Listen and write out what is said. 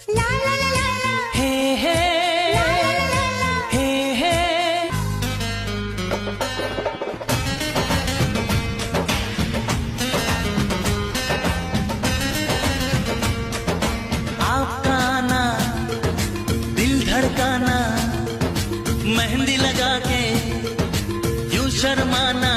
ला ला ला ला ला, हे हे ला ला ला ला, हे हे आपका आना दिल धड़काना, मेहंदी लगा के यूं शर्माना,